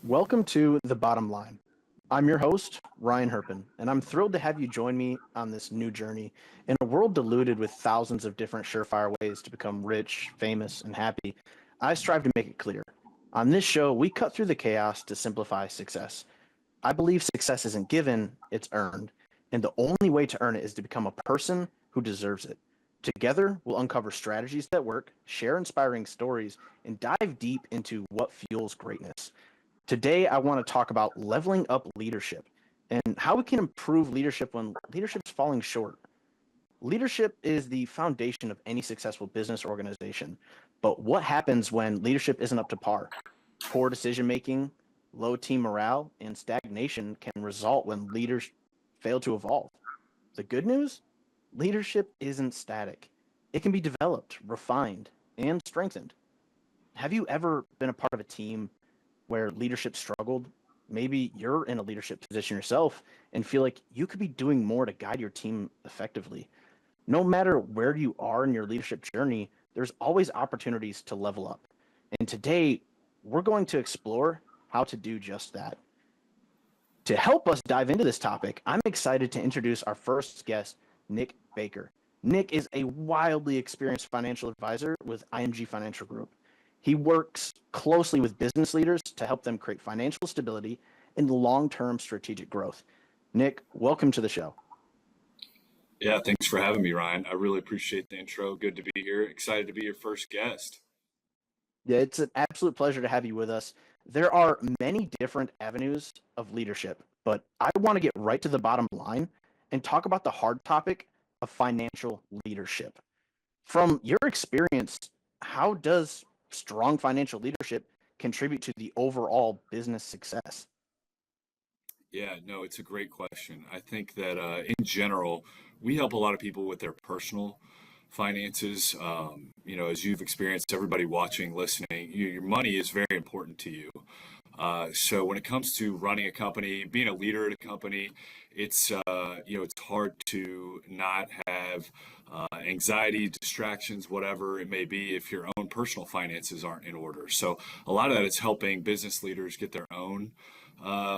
Welcome to The Bottom Line. I'm your host, Ryan HerpIn, and I'm thrilled to have you join me on this new journey. In a world diluted with thousands of different surefire ways to become rich, famous, and happy, I strive to make it clear. On this show, we cut through the chaos to simplify success. I believe success isn't given, it's earned, and the only way to earn it is to become a person who deserves it. Together, we'll uncover strategies that work, share inspiring stories, and dive deep into what fuels greatness. Today, I want to talk about leveling up leadership and how we can improve leadership when leadership's falling short. Leadership is the foundation of any successful business or organization. But what happens when leadership isn't up to par? Poor decision making, low team morale, and stagnation can result when leaders fail to evolve. The good news? Leadership isn't static. It can be developed, refined, and strengthened. Have you ever been a part of a team where leadership struggled? Maybe you're in a leadership position yourself and feel like you could be doing more to guide your team effectively. No matter where you are in your leadership journey, there's always opportunities to level up. And today, we're going to explore how to do just that. To help us dive into this topic, I'm excited to introduce our first guest, Nick Baker. Nick is a wildly experienced financial advisor with IMG Financial Group. He works closely with business leaders to help them create financial stability and long-term strategic growth. Nick, welcome to the show. Yeah, thanks for having me, Ryan. I really appreciate the intro. Good to be here. Excited to be your first guest. Yeah, it's an absolute pleasure to have you with us. There are many different avenues of leadership, but I want to get right to the bottom line and talk about the hard topic of financial leadership. From your experience, how does strong financial leadership contribute to the overall business success? Yeah, no, it's a great question. I think that in general, we help a lot of people with their personal finances. As you've experienced, everybody watching, listening, your money is very important to you. So when it comes to running a company, being a leader at a company, it's hard to not have anxiety, distractions, whatever it may be, if your own personal finances aren't in order. So a lot of that is helping business leaders get their own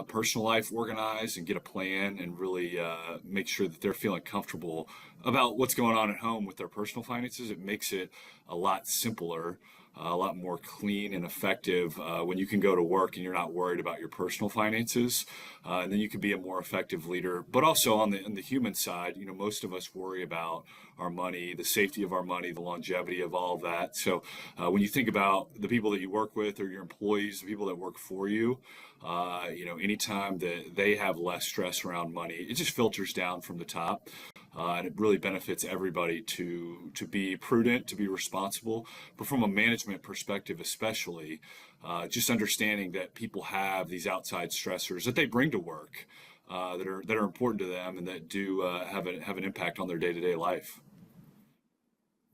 personal life organized and get a plan and really make sure that they're feeling comfortable about what's going on at home with their personal finances. It makes it a lot simpler, a lot more clean and effective when you can go to work and you're not worried about your personal finances. And then you can be a more effective leader. But also on the human side, most of us worry about our money, the safety of our money, the longevity of all of that. So when you think about the people that you work with or your employees, the people that work for you, anytime that they have less stress around money, it just filters down from the top. And it really benefits everybody to be prudent, to be responsible. But from a management perspective, especially, just understanding that people have these outside stressors that they bring to work that are important to them and that do have an impact on their day-to-day life.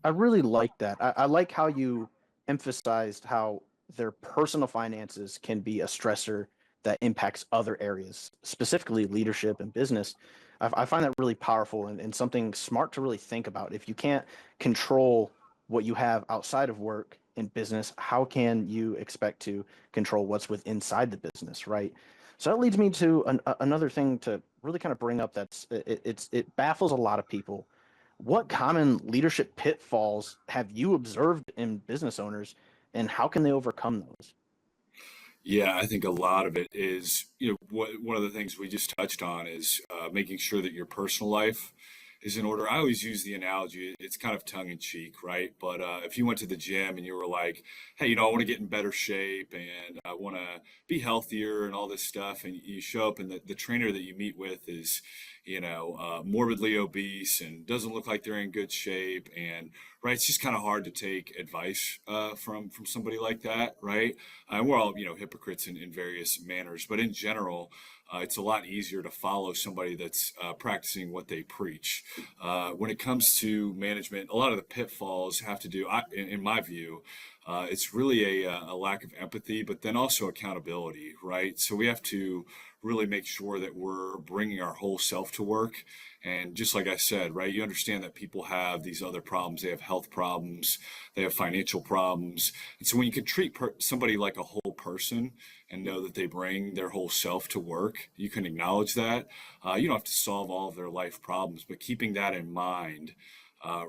I really like that. I like how you emphasized how their personal finances can be a stressor that impacts other areas, specifically leadership and business. I find that really powerful and something smart to really think about. If you can't control what you have outside of work in business, how can you expect to control what's with inside the business, right? So that leads me to another thing to really kind of bring up it baffles a lot of people. What common leadership pitfalls have you observed in business owners, and how can they overcome those? Yeah, I think a lot of it is, one of the things we just touched on is making sure that your personal life is in order. I always use the analogy, it's kind of tongue in cheek, right? But if you went to the gym and you were like, hey, I want to get in better shape and I want to be healthier and all this stuff, and you show up and the trainer that you meet with is, morbidly obese and doesn't look like they're in good shape. And right, it's just kind of hard to take advice from somebody like that, right? And we're all, hypocrites in various manners, but in general, it's a lot easier to follow somebody that's practicing what they preach. When it comes to management, a lot of the pitfalls have to do, in my view, It's really a lack of empathy, but then also accountability, right? So we have to really make sure that we're bringing our whole self to work. And just like I said, right, you understand that people have these other problems. They have health problems, they have financial problems. And so when you can treat somebody like a whole person and know that they bring their whole self to work, you can acknowledge that. You don't have to solve all of their life problems, but keeping that in mind,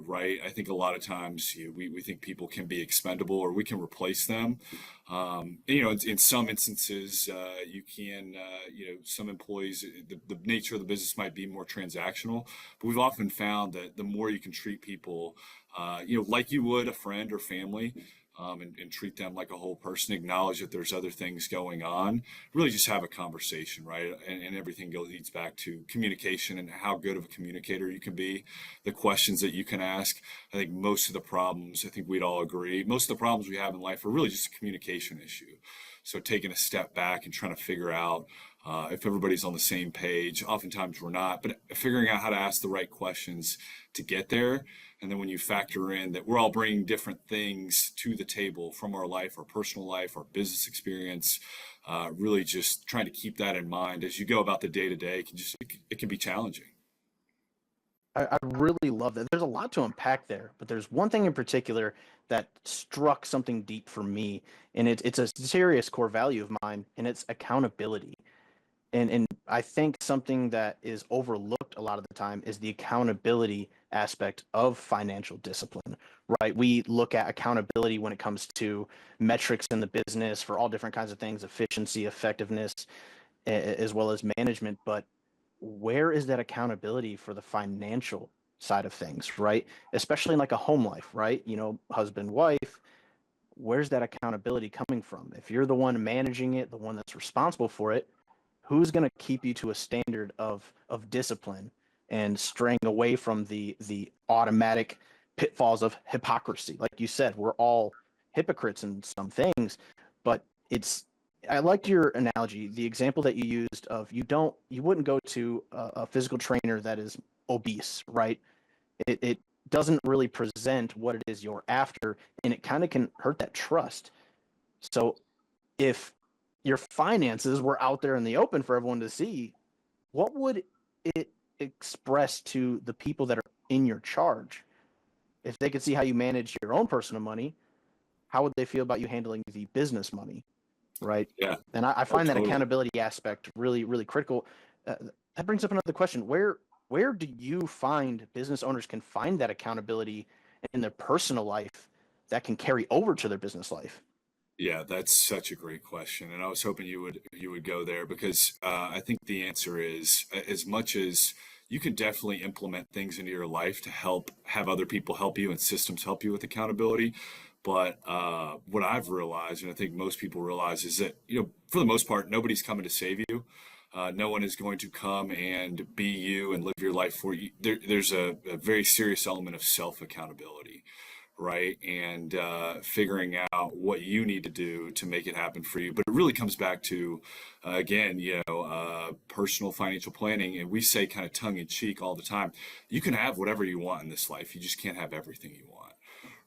right? I think a lot of times we think people can be expendable or we can replace them. In some instances, you can, some employees, the nature of the business might be more transactional, but we've often found that the more you can treat people, like you would a friend or family, and treat them like a whole person, acknowledge that there's other things going on, really just have a conversation, right? And everything leads back to communication and how good of a communicator you can be, the questions that you can ask. I think most of the problems, I think we'd all agree, most of the problems we have in life are really just a communication issue. So taking a step back and trying to figure out if everybody's on the same page. Oftentimes we're not, but figuring out how to ask the right questions to get there. And then when you factor in that we're all bringing different things to the table from our life, our personal life, our business experience, really just trying to keep that in mind as you go about the day to day. It can be challenging. I really love that. There's a lot to unpack there, but there's one thing in particular that struck something deep for me, and it's a serious core value of mine, and it's accountability. And I think something that is overlooked a lot of the time is the accountability aspect of financial discipline, right? We look at accountability when it comes to metrics in the business for all different kinds of things, efficiency, effectiveness, as well as management. But where is that accountability for the financial side of things, right? Especially in like a home life, right? Husband, wife, where's that accountability coming from? If you're the one managing it, the one that's responsible for it, who's going to keep you to a standard of discipline and straying away from the automatic pitfalls of hypocrisy? Like you said, we're all hypocrites in some things, but it's I liked your analogy, the example that you used of you wouldn't go to a physical trainer that is obese, right? It doesn't really present what it is you're after, and it kind of can hurt that trust. So if your finances were out there in the open for everyone to see, what would it express to the people that are in your charge? If they could see how you manage your own personal money, how would they feel about you handling the business money, right? Yeah. And I Oh, find that totally. accountability aspect really, really critical. That brings up another question. Where do you find business owners can find that accountability in their personal life that can carry over to their business life? Yeah, that's such a great question, and I was hoping you would go there because I think the answer is as much as you can definitely implement things into your life to help have other people help you and systems help you with accountability. But what I've realized, and I think most people realize, is that for the most part, nobody's coming to save you. No one is going to come and be you and live your life for you. There's a very serious element of self accountability, right? And figuring out what you need to do to make it happen for you. But it really comes back to, again, personal financial planning. And we say kind of tongue in cheek all the time, you can have whatever you want in this life. You just can't have everything you want.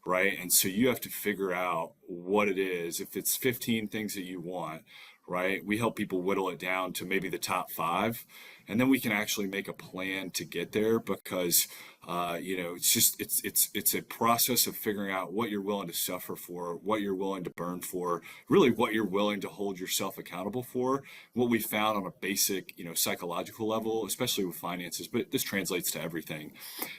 Right. And so you have to figure out what it is. If it's 15 things that you want, right? We help people whittle it down to maybe the top five. And then we can actually make a plan to get there because it's a process of figuring out what you're willing to suffer for, what you're willing to burn for, really what you're willing to hold yourself accountable for. What we found on a basic, psychological level, especially with finances, but this translates to everything.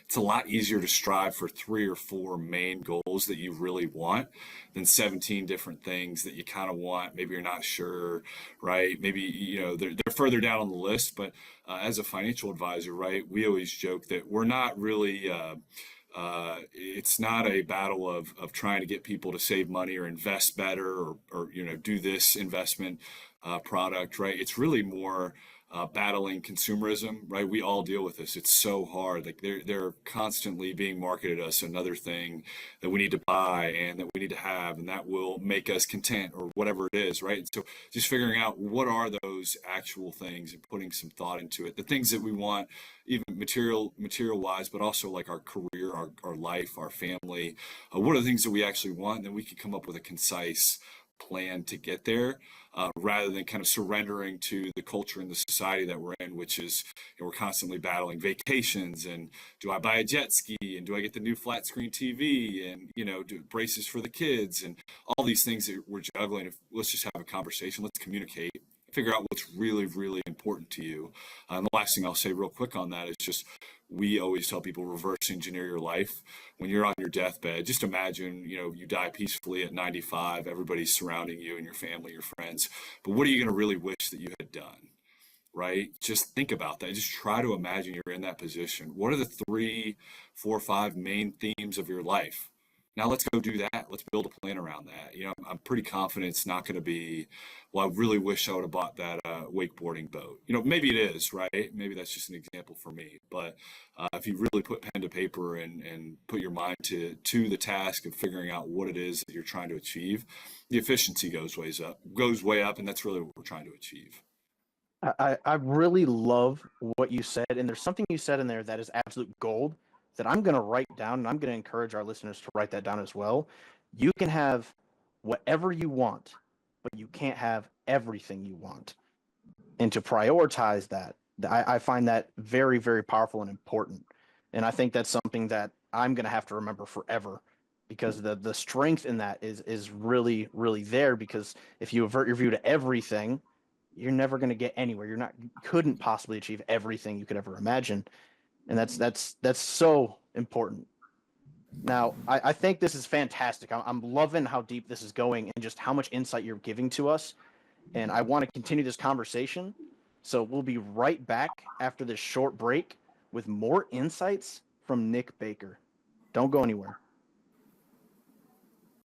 It's a lot easier to strive for 3 or 4 main goals that you really want than 17 different things that you kind of want. Maybe you're not sure, right? Maybe, they're further down on the list, but as a financial advisor, right, we always joke that we're not really, it's not a battle of trying to get people to save money or invest better or do this investment product, right? It's really more battling consumerism, right? We all deal with this. It's so hard. Like they're constantly being marketed us another thing that we need to buy and that we need to have, and that will make us content or whatever it is, right? And so just figuring out what are those actual things and putting some thought into it. The things that we want, even material wise, but also like our career, our life, our family. What are the things that we actually want? And then we can come up with a concise plan to get there, rather than kind of surrendering to the culture and the society that we're in, which is, you know, we're constantly battling vacations and do I buy a jet ski and do I get the new flat screen TV and, you know, do braces for the kids and all these things that we're juggling. Let's just have a conversation. Let's communicate. Figure out what's really, really important to you. And the last thing I'll say real quick on that is just we always tell people reverse engineer your life. When you're on your deathbed, just imagine, you know, you die peacefully at 95, everybody's surrounding you and your family, your friends. But what are you going to really wish that you had done? Right? Just think about that. Just try to imagine you're in that position. What are the 3, 4, 5 main themes of your life? Now let's go do that. Let's build a plan around that. You know, I'm pretty confident it's not going to be, well, I really wish I would have bought that wakeboarding boat. You know, maybe it is, right? Maybe that's just an example for me. But if you really put pen to paper and put your mind to the task of figuring out what it is that you're trying to achieve, the efficiency goes way up, and that's really what we're trying to achieve. I really love what you said, and there's something you said in there that is absolute gold that I'm going to write down, and I'm going to encourage our listeners to write that down as well. You can have whatever you want, but you can't have everything you want. And to prioritize that, I find that very, very powerful and important. And I think that's something that I'm going to have to remember forever because the strength in that is really, really there. Because if you avert your view to everything, you're never going to get anywhere. You couldn't possibly achieve everything you could ever imagine. And that's so important. Now, I think this is fantastic. I'm loving how deep this is going and just how much insight you're giving to us. And I want to continue this conversation. So we'll be right back after this short break with more insights from Nick Baker. Don't go anywhere.